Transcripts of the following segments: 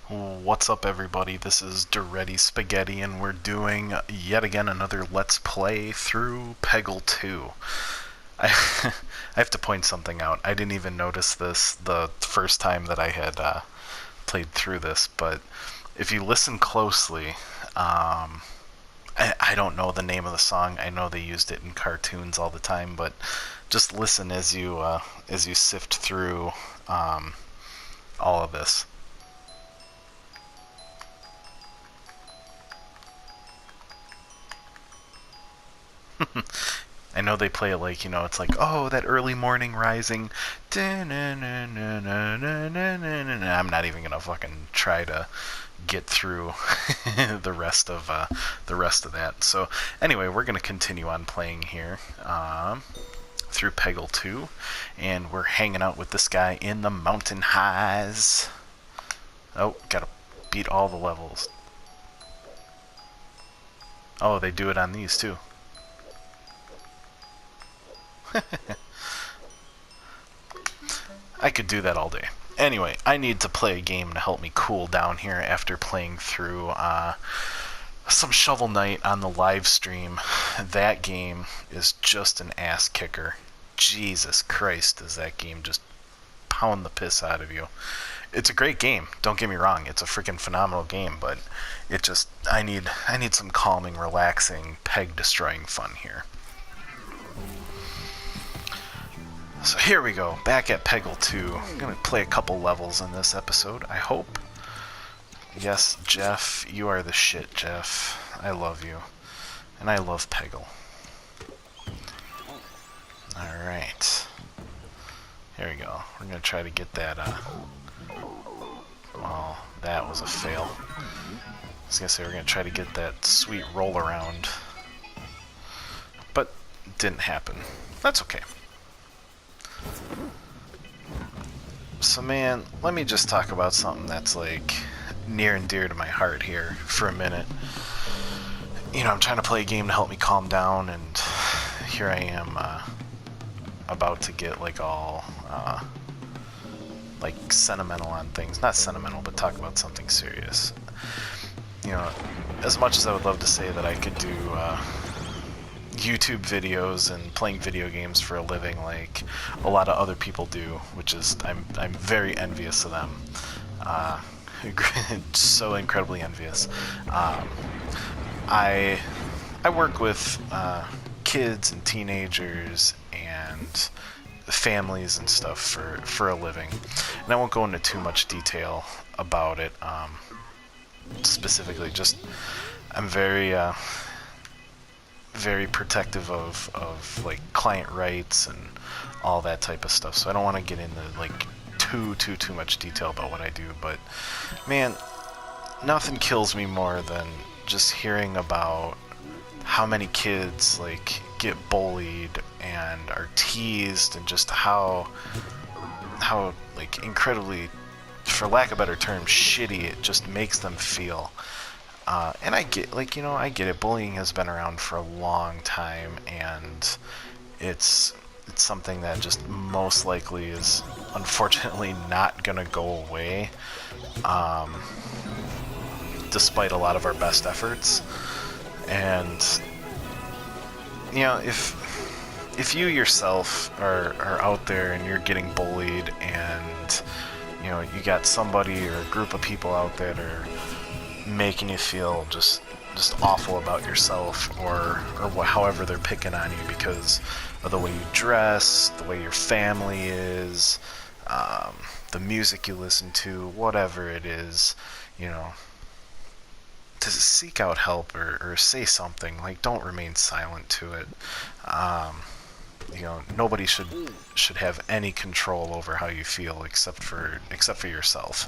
What's up, everybody? This is Duretti Spaghetti, and we're doing yet again another Let's Play through Peggle 2. I, I have to point something out. I didn't even notice this the first time that I had played through this, but if you listen closely, I don't know the name of the song. I know they used it in cartoons all the time, but just listen as you sift through all of this. I know they play it like, it's like, oh, that early morning rising. I'm not even gonna fucking try to get through the rest of that. So anyway, we're gonna continue on playing here through Peggle 2, and we're hanging out with this guy in the mountain highs. Oh, gotta beat all the levels. Oh, they do it on these too. I could do that all day. Anyway, I need to play a game to help me cool down here after playing through some Shovel Knight on the live stream. That game is just an ass kicker. Jesus Christ, does that game just pound the piss out of you. It's a great game, don't get me wrong. It's a freaking phenomenal game, but it just, I need some calming, relaxing, peg-destroying fun here. So here we go, back at Peggle 2. I'm going to play a couple levels in this episode, I hope. Yes, Jeff, you are the shit, Jeff. I love you. And I love Peggle. Alright. Here we go. We're going to try to get that, well, that was a fail. I was going to say we're going to try to get that sweet roll around. But it didn't happen. That's okay. So man, let me just talk about something that's like near and dear to my heart here for a minute. I'm trying to play a game to help me calm down, and here I am about to get like all like sentimental on things. Not sentimental, but talk about something serious. As much as I would love to say that I could do YouTube videos and playing video games for a living like a lot of other people do, which is I'm very envious of them. So incredibly envious. I work with kids and teenagers and families and stuff for a living, and I won't go into too much detail about it specifically. Just I'm very protective of like client rights and all that type of stuff, so I don't want to get into like too much detail about what I do. But man, nothing kills me more than just hearing about how many kids like get bullied and are teased, and just how like incredibly, for lack of a better term, shitty it just makes them feel. And I get, I get it. Bullying has been around for a long time, and it's something that just most likely is unfortunately not gonna go away, despite a lot of our best efforts. And if you yourself are out there and you're getting bullied, and you got somebody or a group of people out there that are making you feel just awful about yourself, or however they're picking on you because of the way you dress, the way your family is, the music you listen to, whatever it is, to seek out help or say something. Like, don't remain silent to it. Nobody should have any control over how you feel except for yourself.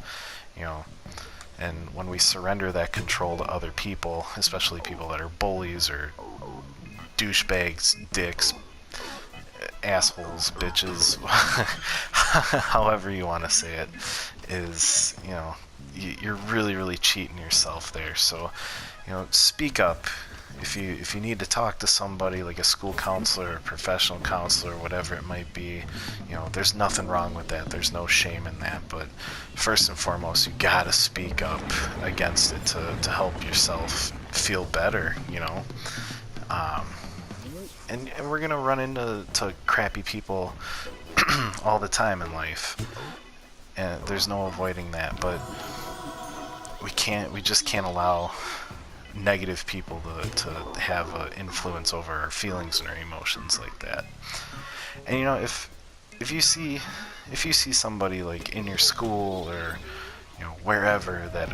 And when we surrender that control to other people, especially people that are bullies or douchebags, dicks, assholes, bitches, however you want to say it, is, you're really, really cheating yourself there. So, speak up. if you need to talk to somebody like a school counselor or professional counselor, whatever it might be, there's nothing wrong with that. There's no shame in that. But first and foremost, you gotta speak up against it to help yourself feel better. And we're gonna run into crappy people all the time in life, and there's no avoiding that. But we just can't allow negative people to have an influence over our feelings and our emotions like that. And if you see somebody like in your school or wherever that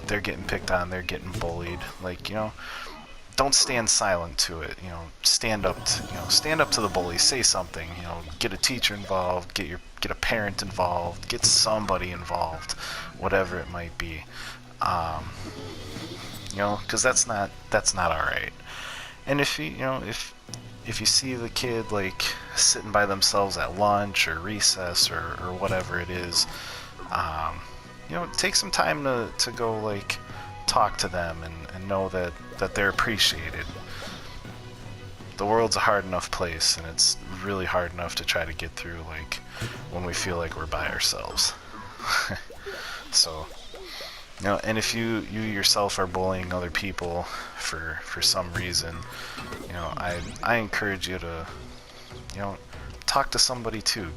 they're getting picked on, they're getting bullied, like don't stand silent to it. Stand up to the bully. Say something. Get a teacher involved. Get a parent involved. Get somebody involved, whatever it might be. Because that's not all right. And if you see the kid like sitting by themselves at lunch or recess or whatever it is, take some time to go like talk to them and know that they're appreciated. The world's a hard enough place, and it's really hard enough to try to get through like when we feel like we're by ourselves. So, and if you yourself are bullying other people for some reason, I encourage you to talk to somebody too.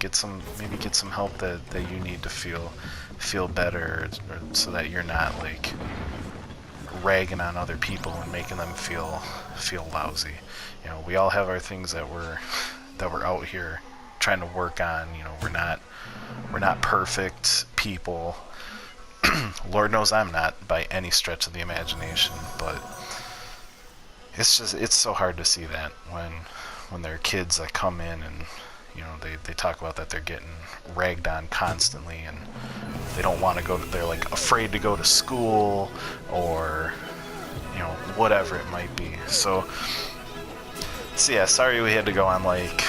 Maybe get some help that you need to feel better, or so that you're not like ragging on other people and making them feel lousy. We all have our things that we're out here trying to work on. We're not perfect people. Lord knows I'm not by any stretch of the imagination, but it's so hard to see that when there are kids that come in and they talk about that they're getting ragged on constantly, and they don't want to go they're like afraid to go to school, or whatever it might be. So yeah, sorry we had to go on like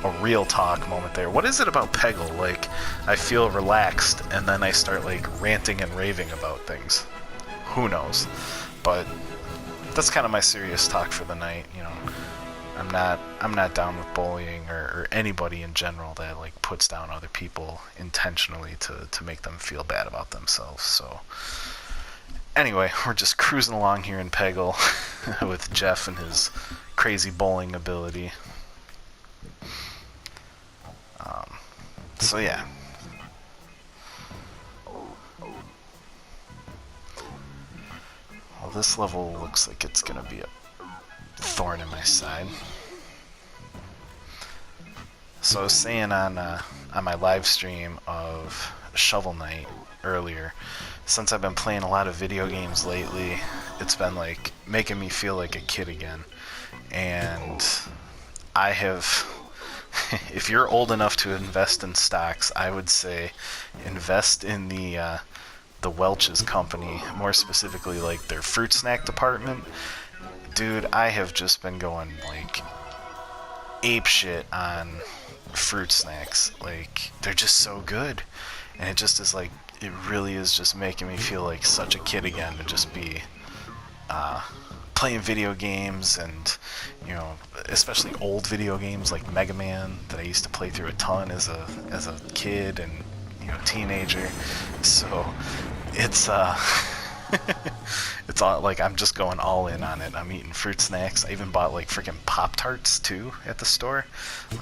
a real talk moment there. What is it about Peggle? Like, I feel relaxed and then I start like ranting and raving about things. Who knows? But that's kind of my serious talk for the night. I'm not down with bullying or anybody in general that like puts down other people intentionally to make them feel bad about themselves. So anyway, we're just cruising along here in Peggle with Jeff and his crazy bowling ability. So yeah. Well, this level looks like it's gonna be a thorn in my side. So I was saying on my live stream of Shovel Knight earlier, since I've been playing a lot of video games lately, it's been like making me feel like a kid again. And I have if you're old enough to invest in stocks, I would say invest in the Welch's company, more specifically like their fruit snack department. Dude, I have just been going like ape shit on fruit snacks. Like, they're just so good, and it really is just making me feel like such a kid again to just be playing video games, and especially old video games like Mega Man that I used to play through a ton as a kid and teenager. So it's it's all like I'm just going all in on it. I'm eating fruit snacks. I even bought like freaking Pop-Tarts too at the store.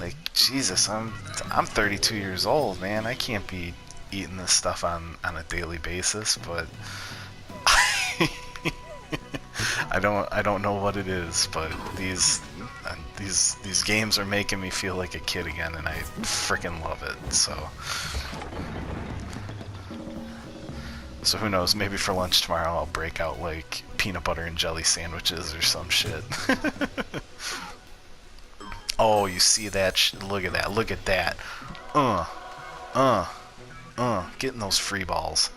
Like, Jesus, I'm 32 years old, man. I can't be eating this stuff on a daily basis, but I don't know what it is, but these games are making me feel like a kid again, and I freaking love it. So who knows, maybe for lunch tomorrow I'll break out like peanut butter and jelly sandwiches or some shit. Oh, you see that? Look at that. Look at that. Getting those free balls.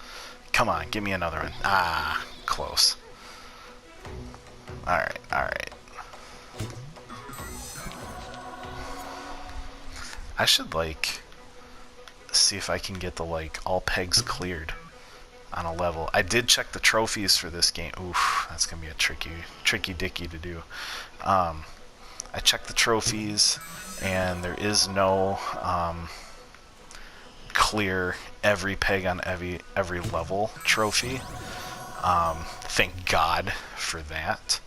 Come on, give me another one. Ah, close. Alright. I should like see if I can get the like all pegs cleared on a level. I did check the trophies for this game. Oof, that's gonna be a tricky dicky to do. I checked the trophies, and there is no clear every peg on every level trophy. Thank God for that.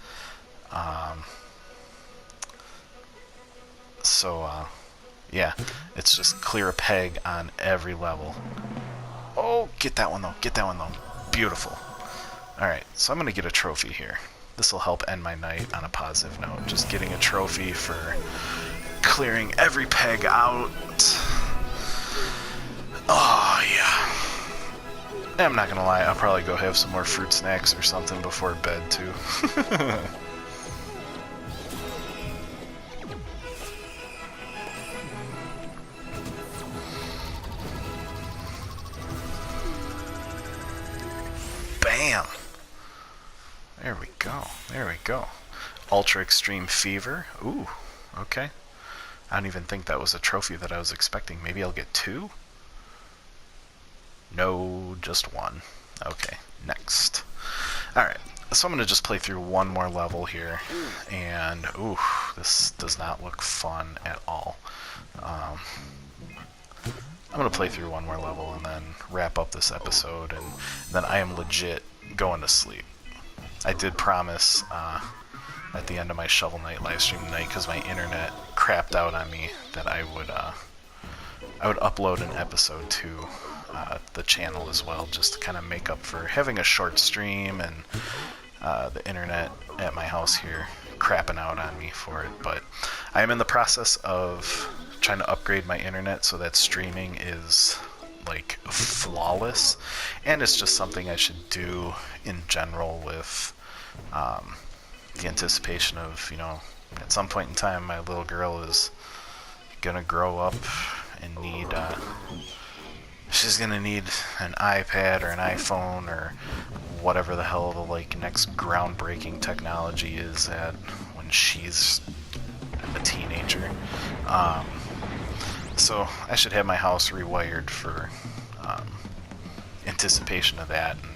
Yeah, it's just clear a peg on every level. Oh, get that one though. Get that one though. Beautiful. Alright, so I'm going to get a trophy here. This will help end my night on a positive note. Just getting a trophy for clearing every peg out. Oh, yeah. I'm not going to lie, I'll probably go have some more fruit snacks or something before bed, too. Bam! There we go. There we go. Ultra Extreme Fever. Ooh, okay. I don't even think that was a trophy that I was expecting. Maybe I'll get 2? No, just 1. Okay, next. Alright, so I'm going to just play through one more level here. And, ooh, this does not look fun at all. I'm going to play through one more level and then wrap up this episode, and then I am legit going to sleep. I did promise at the end of my Shovel Knight livestream tonight, because my internet crapped out on me, that I would upload an episode to the channel as well, just to kind of make up for having a short stream and the internet at my house here crapping out on me for it. But I am in the process of trying to upgrade my internet so that streaming is like flawless, and it's just something I should do in general with the anticipation of, you know, at some point in time my little girl is gonna grow up and need she's gonna need an iPad or an iPhone or whatever the hell the like next groundbreaking technology is at when she's a teenager. So I should have my house rewired for anticipation of that, and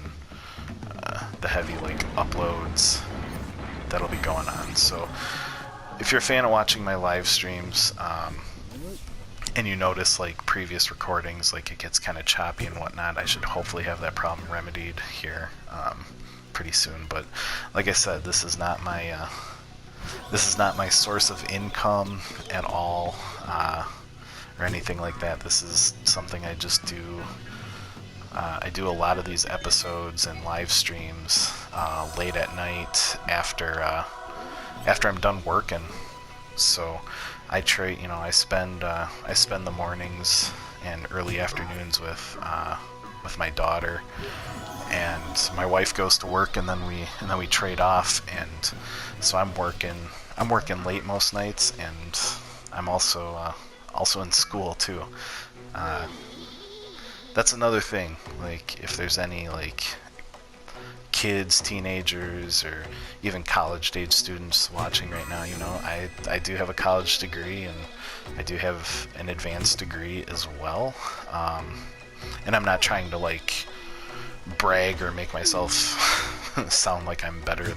the heavy like uploads that'll be going on. So if you're a fan of watching my live streams, and you notice like previous recordings, like it gets kind of choppy and whatnot, I should hopefully have that problem remedied here pretty soon. But like I said, this is not my source of income at all, or anything like that. This is something I just do. I do a lot of these episodes and live streams late at night after I'm done working. So I spend the mornings and early afternoons with my daughter, and my wife goes to work, and then we trade off. And so I'm working late most nights, and I'm also in school too. That's another thing. Like, if there's any like kids, teenagers, or even college-age students watching right now, you know, I do have a college degree, and I do have an advanced degree as well. And I'm not trying to like brag or make myself sound like I'm better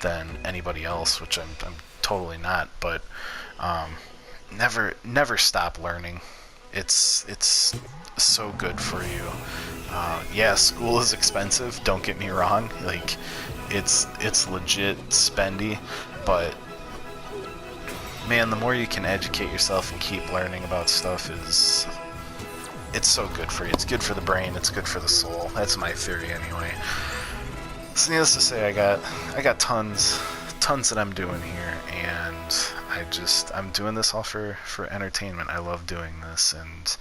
than anybody else, which I'm totally not. But never stop learning. It's so good for you. Yeah, school is expensive, don't get me wrong. Like, it's legit spendy, but man, the more you can educate yourself and keep learning about stuff, it's so good for you. It's good for the brain, it's good for the soul. That's my theory anyway. So needless to say, I got tons that I'm doing here, and I'm doing this all for entertainment. I love doing this, and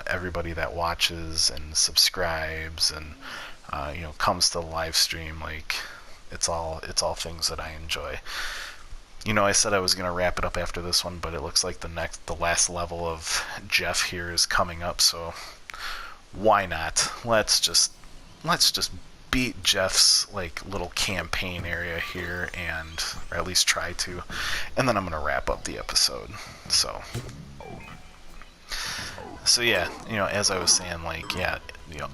everybody that watches and subscribes and comes to the live stream, like, it's all things that I enjoy. You know, I said I was gonna wrap it up after this one, but it looks like the last level of Jeff here is coming up, so why not? Let's just beat Jeff's like little campaign area here, or at least try to, and then I'm gonna wrap up the episode. So yeah, you know, as I was saying, like, yeah,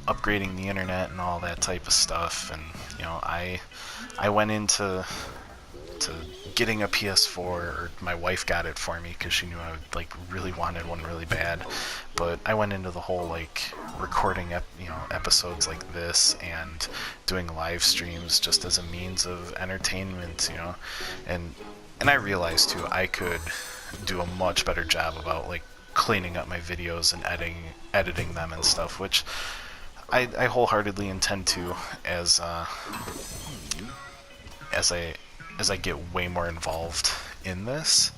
upgrading the internet and all that type of stuff. And I went into getting a PS4, or my wife got it for me because she knew I like really wanted one really bad. But I went into the whole like recording episodes like this and doing live streams just as a means of entertainment, and I realized too I could do a much better job about like cleaning up my videos and editing them and stuff, which I wholeheartedly intend to as I get way more involved in this.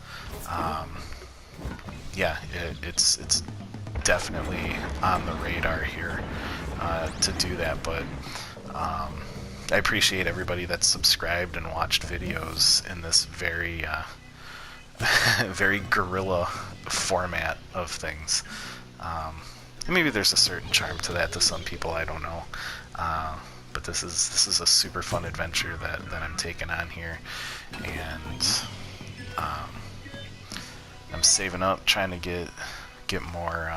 It's definitely on the radar here to do that, but I appreciate everybody that's subscribed and watched videos in this very very guerrilla format of things. And maybe there's a certain charm to that to some people, I don't know. But this is a super fun adventure that I'm taking on here, and I'm saving up, trying to get more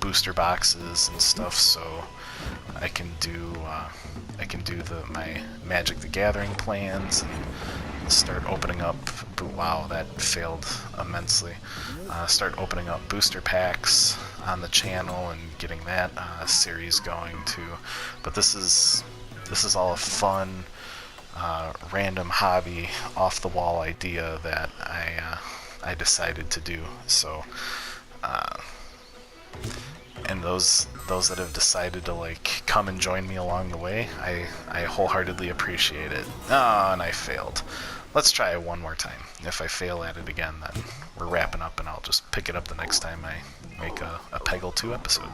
booster boxes and stuff, so I can do my Magic the Gathering plans and start opening up. Wow, that failed immensely. Start opening up booster packs on the channel and getting that series going too. But this is all a fun, random hobby, off-the-wall idea that I decided to do. So, and those that have decided to like come and join me along the way, I wholeheartedly appreciate it. Oh, and I failed. Let's try it one more time. If I fail at it again, then we're wrapping up, and I'll just pick it up the next time I make a Peggle 2 episode.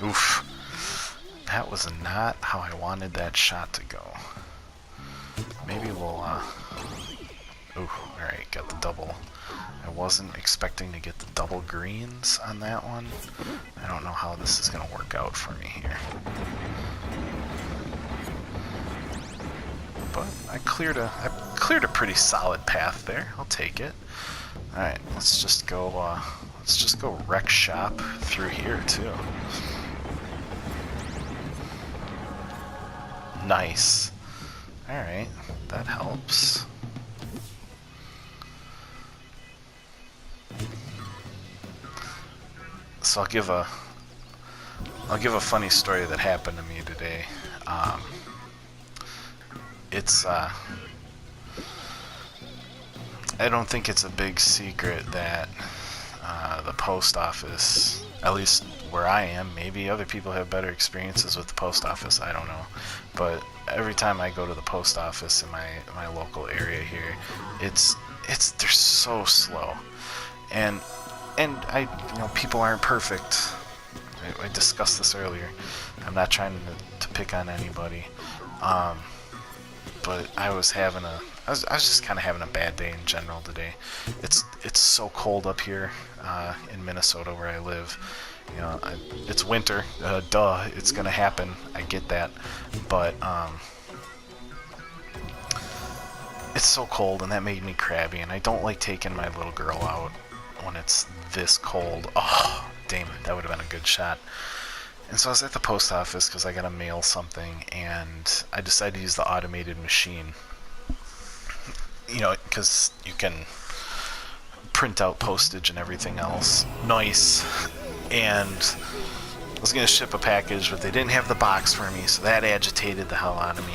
Oof. That was not how I wanted that shot to go. Maybe we'll, alright, got the double. I wasn't expecting to get the double greens on that one. I don't know how this is going to work out for me here. But I cleared a pretty solid path there. I'll take it. Alright, let's just go wreck shop through here too. Nice. Alright, that helps. So I'll give a funny story that happened to me today. I don't think it's a big secret that the post office, at least where I am, maybe other people have better experiences with the post office, I don't know, but every time I go to the post office in my local area here, they're so slow, and people aren't perfect. I discussed this earlier. I'm not trying to pick on anybody, but I was just kind of having a bad day in general today. It's so cold up here in Minnesota where I live. It's winter. Duh, it's gonna happen. I get that, but it's so cold, and that made me crabby. And I don't like taking my little girl out when it's this cold. Oh, damn it, that would have been a good shot. And so I was at the post office because I got to mail something, and I decided to use the automated machine. Because you can print out postage and everything else. Nice. And I was going to ship a package, but they didn't have the box for me, so that agitated the hell out of me.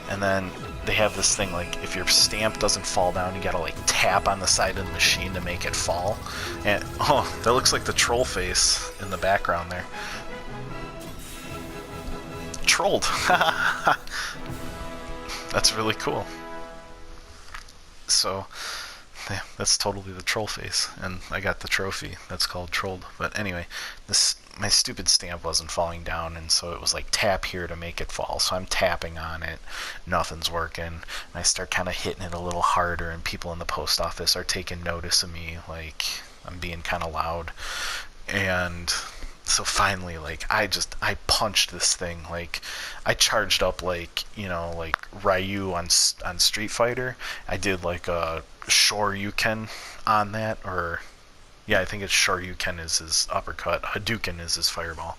And then they have this thing, like, if your stamp doesn't fall down, you gotta, like, tap on the side of the machine to make it fall. And, oh, that looks like the troll face in the background there. Trolled. That's really cool. So, yeah, that's totally the troll face, and I got the trophy. That's called Trolled. But anyway, my stupid stamp wasn't falling down, and so it was like tap here to make it fall. So I'm tapping on it, nothing's working, and I start kind of hitting it a little harder, and people in the post office are taking notice of me, like I'm being kind of loud. And so finally, like, I punched this thing, like, I charged up like, like Ryu on Street Fighter. I did like a Shoryuken on that, or yeah, I think it's Shoryuken is his uppercut, Hadouken is his fireball,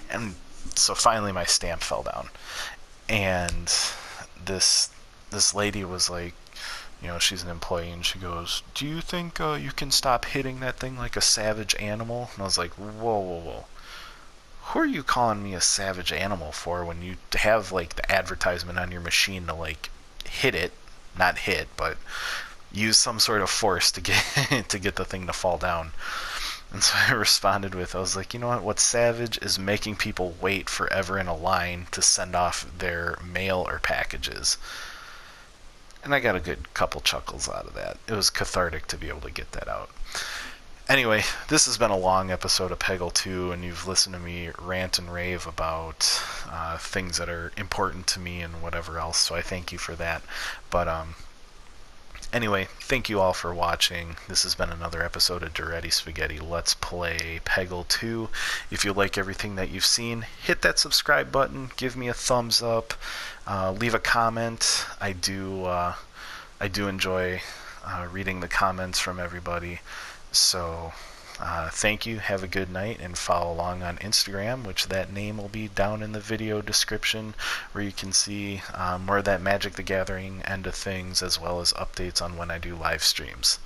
and so finally my stamp fell down, and this lady was like, she's an employee, and she goes, "Do you think you can stop hitting that thing like a savage animal?" And I was like, "Whoa, whoa, whoa! Who are you calling me a savage animal for when you have like the advertisement on your machine to like hit it, not hit, but use some sort of force to get to get the thing to fall down?" And so I responded with, I was like, you know what? What's savage is making people wait forever in a line to send off their mail or packages. And I got a good couple chuckles out of that. It was cathartic to be able to get that out. Anyway, this has been a long episode of Peggle 2, and you've listened to me rant and rave about things that are important to me and whatever else, so I thank you for that. But anyway, thank you all for watching. This has been another episode of Duretti Spaghetti Let's Play Peggle 2. If you like everything that you've seen, hit that subscribe button, give me a thumbs up, leave a comment. I do enjoy reading the comments from everybody. So thank you, have a good night, and follow along on Instagram, which that name will be down in the video description, where you can see more of that Magic the Gathering end of things, as well as updates on when I do live streams.